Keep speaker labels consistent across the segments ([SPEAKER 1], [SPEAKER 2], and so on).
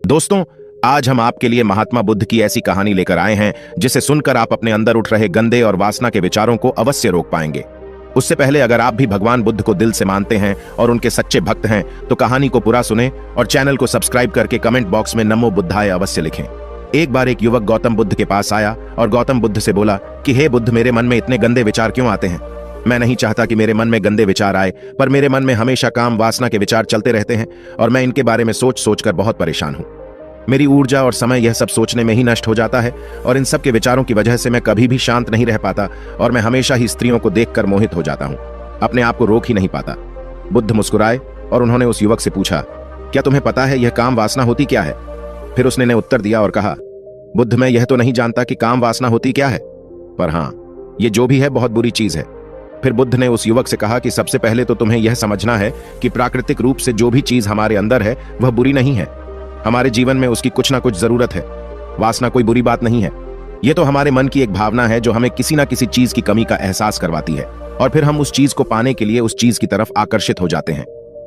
[SPEAKER 1] दोस्तों, आज हम आपके लिए महात्मा बुद्ध की ऐसी कहानी लेकर आए हैं जिसे सुनकर आप अपने अंदर उठ रहे गंदे और वासना के विचारों को अवश्य रोक पाएंगे। उससे पहले अगर आप भी भगवान बुद्ध को दिल से मानते हैं और उनके सच्चे भक्त हैं तो कहानी को पूरा सुने और चैनल को सब्सक्राइब करके कमेंट बॉक्स में नमो बुद्धाय अवश्य लिखें। एक बार एक युवक गौतम बुद्ध के पास आया और गौतम बुद्ध से बोला कि हे बुद्ध, मेरे मन में इतने गंदे विचार क्यों आते हैं? मैं नहीं चाहता कि मेरे मन में गंदे विचार आए, पर मेरे मन में हमेशा काम वासना के विचार चलते रहते हैं और मैं इनके बारे में सोच सोचकर बहुत परेशान हूं। मेरी ऊर्जा और समय यह सब सोचने में ही नष्ट हो जाता है और इन सब के विचारों की वजह से मैं कभी भी शांत नहीं रह पाता और मैं हमेशा ही स्त्रियों को देखकर मोहित हो जाता हूं, अपने आप को रोक ही नहीं पाता। बुद्ध मुस्कुराए और उन्होंने उस युवक से पूछा, क्या तुम्हें पता है यह काम वासना होती क्या है? फिर उसने ने उत्तर दिया और कहा, बुद्ध, मैं यह तो नहीं जानता कि काम वासना होती क्या है, पर हाँ, ये जो भी है बहुत बुरी चीज है। फिर बुद्ध ने उस युवक से कहा कि सबसे पहले तो तुम्हें यह समझना है कि प्राकृतिक रूप से जो भी चीज हमारे अंदर है वह बुरी नहीं है। हमारे जीवन में उसकी कुछ ना कुछ जरूरत है। वासना कोई बुरी बात नहीं है। यह तो हमारे मन की एक भावना है जो हमें किसी ना किसी चीज की कमी का एहसास करवाती है और फिर हम उस चीज को पाने के लिए उस चीज की तरफ आकर्षित हो जाते हैं।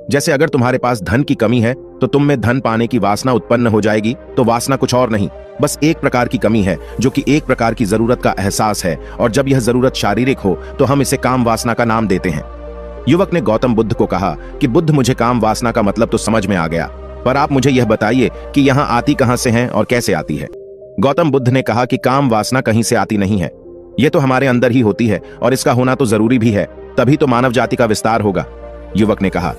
[SPEAKER 1] जैसे अगर तुम्हारे पास धन की कमी है तो तुम में धन पाने की वासना उत्पन्न हो जाएगी। तो वासना कुछ और नहीं, बस एक प्रकार की कमी है जो कि एक प्रकार की जरूरत का एहसास है, और जब यह जरूरत शारीरिक हो तो हम इसे काम वासना का नाम देते हैं। युवक ने गौतम बुद्ध को कहा कि बुद्ध, मुझे काम वासना का मतलब तो समझ में आ गया, पर आप मुझे यह बताइए कि यहाँ आती कहां से है और कैसे आती है? गौतम बुद्ध ने कहा कि काम वासना कहीं से आती नहीं है, यह तो हमारे अंदर ही होती है और इसका होना तो जरूरी भी है, तभी तो मानव जाति का विस्तार होगा। युवक ने कहा,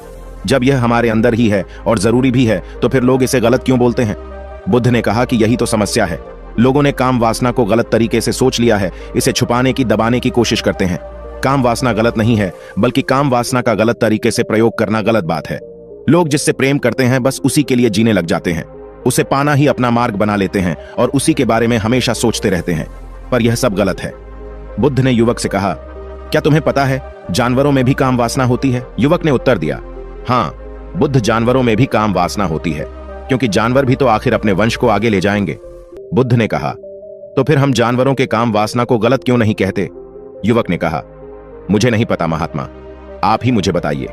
[SPEAKER 1] जब यह हमारे अंदर ही है और जरूरी भी है तो फिर लोग इसे गलत क्यों बोलते हैं? बुद्ध ने कहा कि यही तो समस्या है। लोगों ने काम वासना को गलत तरीके से सोच लिया है, इसे छुपाने की, दबाने की कोशिश करते हैं। काम वासना गलत नहीं है, बल्कि काम वासना का गलत तरीके से प्रयोग करना गलत बात है। लोग जिससे प्रेम करते हैं बस उसी के लिए जीने लग जाते हैं, उसे पाना ही अपना मार्ग बना लेते हैं और उसी के बारे में हमेशा सोचते रहते हैं, पर यह सब गलत है। बुद्ध ने युवक से कहा, क्या तुम्हें पता है जानवरों में भी काम वासना होती है? युवक ने उत्तर दिया, हाँ बुद्ध, जानवरों में भी काम वासना होती है, क्योंकि जानवर भी तो आखिर अपने वंश को आगे ले जाएंगे। बुद्ध ने कहा, तो फिर हम जानवरों के काम वासना को गलत क्यों नहीं कहते? युवक ने कहा, मुझे नहीं पता महात्मा, आप ही मुझे बताइए।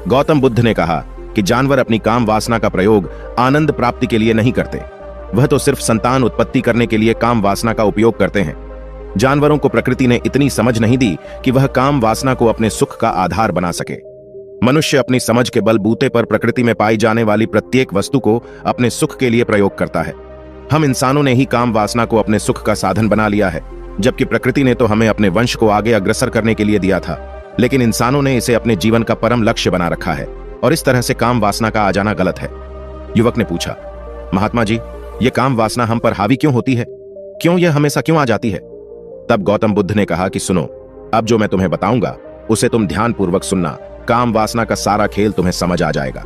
[SPEAKER 1] गौतम बुद्ध ने कहा कि जानवर अपनी काम वासना का प्रयोग आनंद प्राप्ति के लिए नहीं करते, वह तो सिर्फ संतान उत्पत्ति करने के लिए काम वासना का उपयोग करते हैं। जानवरों को प्रकृति ने इतनी समझ नहीं दी कि वह काम वासना को अपने सुख का आधार बना सके। मनुष्य अपनी समझ के बलबूते पर प्रकृति में पाई जाने वाली प्रत्येक वस्तु को अपने सुख के लिए प्रयोग करता है। हम इंसानों ने ही काम वासना को अपने सुख का साधन बना लिया है, जबकि प्रकृति ने तो हमें अपने वंश को आगे अग्रसर करने के लिए दिया था, लेकिन इंसानों ने इसे अपने जीवन का परम लक्ष्य बना रखा है और इस तरह से काम वासना का आ जाना गलत है। युवक ने पूछा, महात्मा जी, ये काम वासना हम पर हावी क्यों होती है? क्यों यह हमेशा क्यों आ जाती है? तब गौतम बुद्ध ने कहा कि सुनो, अब जो मैं तुम्हें बताऊंगा उसे तुम ध्यानपूर्वक सुनना। काम वासना का सारा खेल तुम्हें समझ आ जाएगा।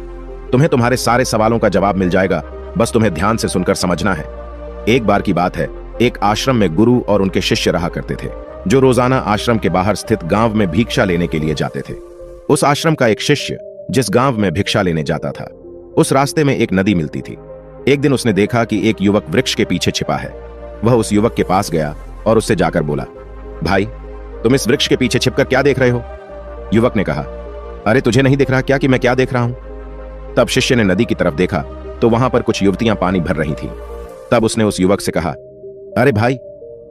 [SPEAKER 1] तुम्हें तुम्हारे सारे सवालों का जवाब मिल जाएगा, बस तुम्हें ध्यान से सुनकर समझना है। एक बार की बात है, एक आश्रम में गुरु और उनके शिष्य रहा करते थे, जो रोजाना आश्रम के बाहर स्थित गांव में भिक्षा लेने के लिए जाते थे। उस आश्रम का एक शिष्य जिस गांव में भिक्षा लेने जाता था, उस रास्ते में एक नदी मिलती थी। एक दिन उसने देखा कि एक युवक वृक्ष के पीछे छिपा है। वह उस युवक के पास गया और उससे जाकर बोला, भाई, तुम इस वृक्ष के पीछे छिपकर क्या देख रहे हो? युवक ने कहा, अरे तुझे नहीं दिख रहा क्या कि मैं क्या देख रहा हूं? तब शिष्य ने नदी की तरफ देखा तो वहां पर कुछ युवतियां पानी भर रही थीं। तब उसने उस युवक से कहा, अरे भाई,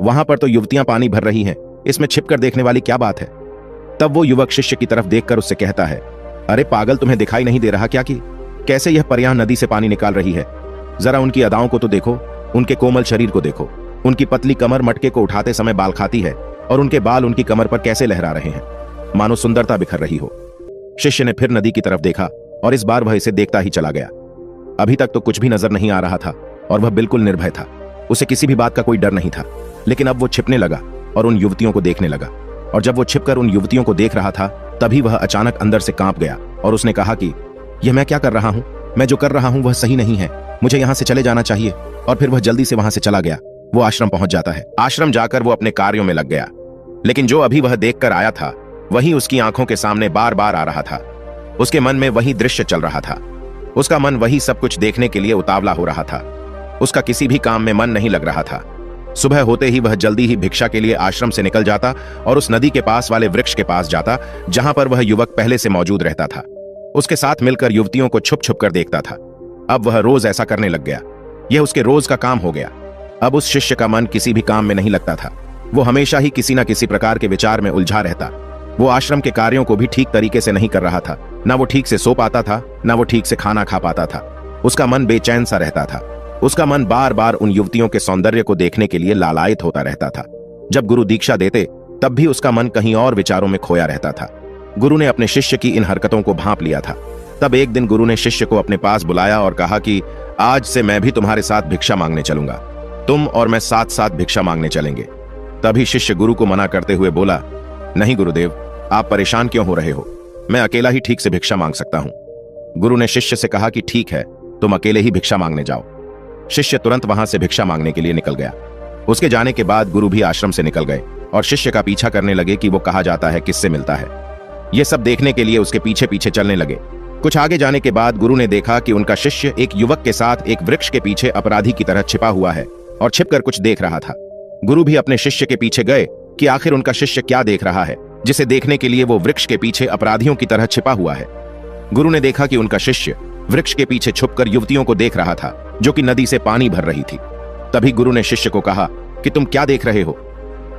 [SPEAKER 1] वहां पर तो युवतियां पानी भर रही हैं, इसमें छिपकर देखने वाली क्या बात है? तब वो युवक शिष्य की तरफ देखकर उससे कहता है, अरे पागल, तुम्हें दिखाई नहीं दे रहा क्या कि कैसे यह परियां नदी से पानी निकाल रही है? जरा उनकी अदाओं को तो देखो, उनके कोमल शरीर को देखो, उनकी पतली कमर मटके को उठाते समय बाल खाती है और उनके बाल उनकी कमर पर कैसे लहरा रहे हैं, मानो सुंदरता बिखर रही हो। शिष्य ने फिर नदी की तरफ देखा और इस बार वह इसे देखता ही चला गया। अभी तक तो कुछ भी नजर नहीं आ रहा था और वह बिल्कुल निर्भय था, उसे किसी भी बात का कोई डर नहीं था। लेकिन अब वो छिपने लगा और उन युवतियों को देखने लगा, और जब वो छिपकर उन युवतियों को देख रहा था तभी वह अचानक अंदर से कांप गया और उसने कहा कि यह मैं क्या कर रहा हूं? मैं जो कर रहा हूं वह सही नहीं है, मुझे यहां से चले जाना चाहिए। और फिर वह जल्दी से वहां से चला गया। वो आश्रम पहुंच जाता है। आश्रम जाकर वो अपने कार्यों में लग गया, लेकिन जो अभी वह देखकर आया था वही उसकी आंखों के सामने बार बार आ रहा था। उसके मन में वही दृश्य चल रहा था। उसका मन वही सब कुछ देखने के लिए उतावला हो रहा था। उसका किसी भी काम में मन नहीं लग रहा था। सुबह होते ही वह जल्दी ही भिक्षा के लिए आश्रम से निकल जाता और उस नदी के पास वाले वृक्ष के पास जाता जहां पर वह युवक पहले से मौजूद रहता था। उसके साथ मिलकर युवतियों को छुप छुप कर देखता था। अब वह रोज ऐसा करने लग गया। यह उसके रोज का काम हो गया। अब उस शिष्य का मन किसी भी काम में नहीं लगता था। वो हमेशा ही किसी न किसी प्रकार के विचार में उलझा रहता। वो आश्रम के कार्यों को भी ठीक तरीके से नहीं कर रहा था। ना वो ठीक से सो पाता था, ना वो ठीक से खाना खा पाता था। उसका मन बेचैन सा रहता था। उसका मन बार बार उन युवतियों के सौंदर्य को देखने के लिए लालायित होता रहता था। जब गुरु दीक्षा देते तब भी उसका मन कहीं और विचारों में खोया रहता था। गुरु ने अपने शिष्य की इन हरकतों को भांप लिया था। तब एक दिन गुरु ने शिष्य को अपने पास बुलाया और कहा कि आज से मैं भी तुम्हारे साथ भिक्षा मांगने चलूंगा। तुम और मैं साथ साथ भिक्षा मांगने चलेंगे। तभी शिष्य गुरु को मना करते हुए बोला, नहीं गुरुदेव, आप परेशान क्यों हो रहे हो? मैं अकेला ही ठीक से भिक्षा मांग सकता हूं। गुरु ने शिष्य से कहा कि ठीक है, तुम अकेले ही भिक्षा मांगने जाओ। शिष्य तुरंत वहां से भिक्षा मांगने के लिए निकल गया। उसके जाने के बाद गुरु भी आश्रम से निकल गए और शिष्य का पीछा करने लगे कि वो कहा जाता है, किससे मिलता है। ये सब देखने के लिए उसके पीछे पीछे चलने लगे। कुछ आगे जाने के बाद गुरु ने देखा कि उनका शिष्य एक युवक के साथ एक वृक्ष के पीछे अपराधी की तरह छिपा हुआ है और छिपकर कुछ देख रहा था। गुरु भी अपने शिष्य के पीछे गए कि आखिर उनका शिष्य क्या देख रहा है, जिसे देखने के लिए वो वृक्ष के पीछे अपराधियों की तरह छिपा हुआ है। गुरु ने देखा कि उनका शिष्य वृक्ष के पीछे छुपकर युवतियों को देख रहा था, जो कि नदी से पानी भर रही थी। तभी गुरु ने शिष्य को कहा कि तुम क्या देख रहे हो?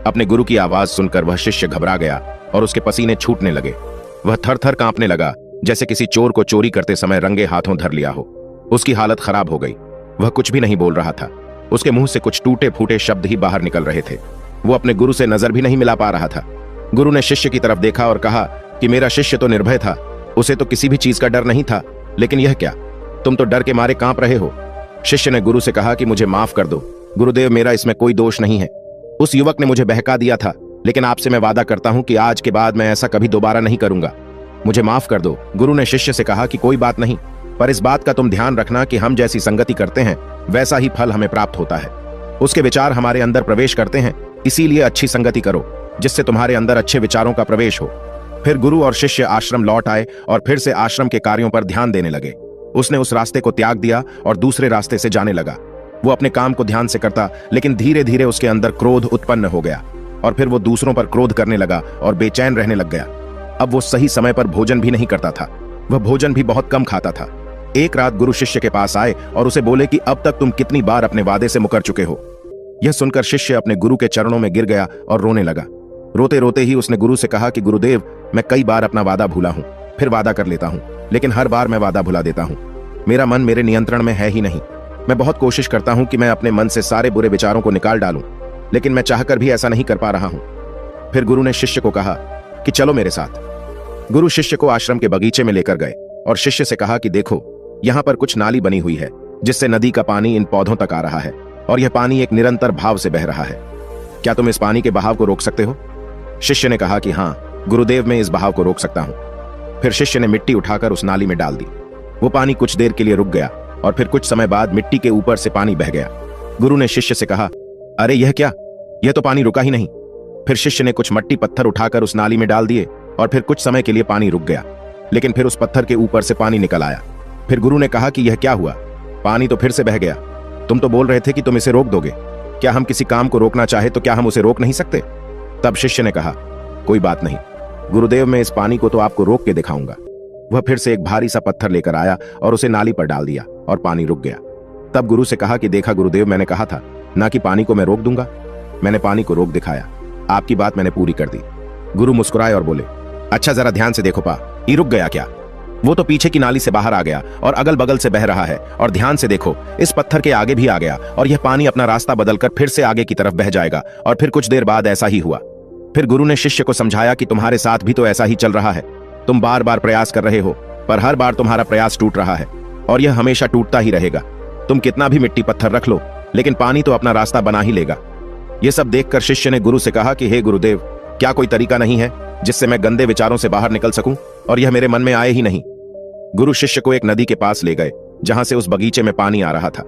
[SPEAKER 1] अपने गुरु की आवाज सुनकर वह शिष्य घबरा गया और उसके पसीने छूटने लगे। वह थर थर कांपने लगा, जैसे किसी चोर को चोरी करते समय रंगे हाथों धर लिया हो। उसकी हालत खराब हो गई। वह कुछ भी नहीं बोल रहा था। उसके मुंह से कुछ टूटे फूटे शब्द ही बाहर निकल रहे थे। वो अपने गुरु से नजर भी नहीं मिला पा रहा था। गुरु ने शिष्य की तरफ देखा और कहा कि मेरा शिष्य तो निर्भय था, उसे तो किसी भी चीज का डर नहीं था, लेकिन यह क्या, तुम तो डर के मारे कांप रहे हो। शिष्य ने गुरु से कहा कि मुझे माफ कर दो गुरुदेव, मेरा इसमें कोई दोष नहीं है। उस युवक ने मुझे बहका दिया था, लेकिन आपसे मैं वादा करता हूं कि आज के बाद मैं ऐसा कभी दोबारा नहीं करूंगा। मुझे माफ कर दो। गुरु ने शिष्य से कहा कि कोई बात नहीं, पर इस बात का तुम ध्यान रखना कि हम जैसी संगति करते हैं वैसा ही फल हमें प्राप्त होता है। उसके विचार हमारे अंदर प्रवेश करते हैं, इसीलिए अच्छी संगति करो जिससे तुम्हारे अंदर अच्छे विचारों का प्रवेश हो। फिर गुरु और शिष्य आश्रम लौट आए और फिर से आश्रम के कार्यों पर ध्यान देने लगे। उसने उस रास्ते को त्याग दिया और दूसरे रास्ते से जाने लगा। वो अपने काम को ध्यान से करता, लेकिन धीरे धीरे उसके अंदर क्रोध उत्पन्न हो गया और फिर वो दूसरों पर क्रोध करने लगा और बेचैन रहने लग गया। अब वो सही समय पर भोजन भी नहीं करता था। वह भोजन भी बहुत कम खाता था। एक रात गुरु शिष्य के पास आए और उसे बोले कि अब तक तुम कितनी बार अपने वादे से मुकर चुके हो। यह सुनकर शिष्य अपने गुरु के चरणों में गिर गया और रोने लगा। रोते रोते ही उसने गुरु से कहा कि गुरुदेव, मैं कई बार अपना वादा भूला हूं, फिर वादा कर लेता हूं, लेकिन हर बार मैं वादा भुला देता हूं। मेरा मन मेरे नियंत्रण में है ही नहीं। मैं बहुत कोशिश करता हूं कि मैं अपने मन से सारे बुरे विचारों को निकाल डालूं, लेकिन मैं चाहकर भी ऐसा नहीं कर पा रहा हूं। फिर गुरु ने शिष्य को कहा कि चलो मेरे साथ। गुरु शिष्य को आश्रम के बगीचे में लेकर गए और शिष्य से कहा कि देखो, यहां पर कुछ नाली बनी हुई है जिससे नदी का पानी इन पौधों तक आ रहा है और यह पानी एक निरंतर भाव से बह रहा है। क्या तुम इस पानी के बहाव को रोक सकते हो? शिष्य ने कहा कि हां गुरुदेव, मैं इस बहाव को रोक सकता हूं। फिर शिष्य ने मिट्टी उठाकर उस नाली में डाल दी। वो पानी कुछ देर के लिए रुक गया और फिर कुछ समय बाद मिट्टी के ऊपर से पानी बह गया। गुरु ने शिष्य से कहा, अरे यह क्या, यह तो पानी रुका ही नहीं। फिर शिष्य ने कुछ मट्टी पत्थर उठाकर उस नाली में डाल दिए और फिर कुछ समय के लिए पानी रुक गया, लेकिन फिर उस पत्थर के ऊपर से पानी निकल आया। फिर गुरु ने कहा कि यह क्या हुआ, पानी तो फिर से बह गया। तुम तो बोल रहे थे कि तुम इसे रोक दोगे। क्या हम किसी काम को रोकना चाहे तो क्या हम उसे रोक नहीं सकते? तब शिष्य ने कहा, कोई बात नहीं गुरुदेव, मैं इस पानी को तो आपको रोक के दिखाऊंगा। वह फिर से एक भारी सा पत्थर लेकर आया और उसे नाली पर डाल दिया और पानी रुक गया। तब गुरु से कहा कि देखा गुरुदेव, मैंने कहा था ना कि पानी को मैं रोक दूंगा। मैंने पानी को रोक दिखाया, आपकी बात मैंने पूरी कर दी। गुरु मुस्कुराए और बोले, अच्छा जरा ध्यान से देखो पा, ये रुक गया क्या? वो तो पीछे की नाली से बाहर आ गया और अगल बगल से बह रहा है, और ध्यान से देखो इस पत्थर के आगे भी आ गया और यह पानी अपना रास्ता बदलकर फिर से आगे की तरफ बह जाएगा। और फिर कुछ देर बाद ऐसा ही हुआ। फिर गुरु ने शिष्य को समझाया कि तुम्हारे साथ भी तो ऐसा ही चल रहा है। तुम बार बार प्रयास कर रहे हो, पर हर बार तुम्हारा प्रयास टूट रहा है और यह हमेशा टूटता ही रहेगा। तुम कितना भी मिट्टी पत्थर रख लो, लेकिन पानी तो अपना रास्ता बना ही लेगा। यह सब देखकर शिष्य ने गुरु से कहा कि हे गुरुदेव, क्या कोई तरीका नहीं है जिससे मैं गंदे विचारों से बाहर निकल सकूं और यह मेरे मन में आए ही नहीं? गुरु शिष्य को एक नदी के पास ले गए जहां से उस बगीचे में पानी आ रहा था।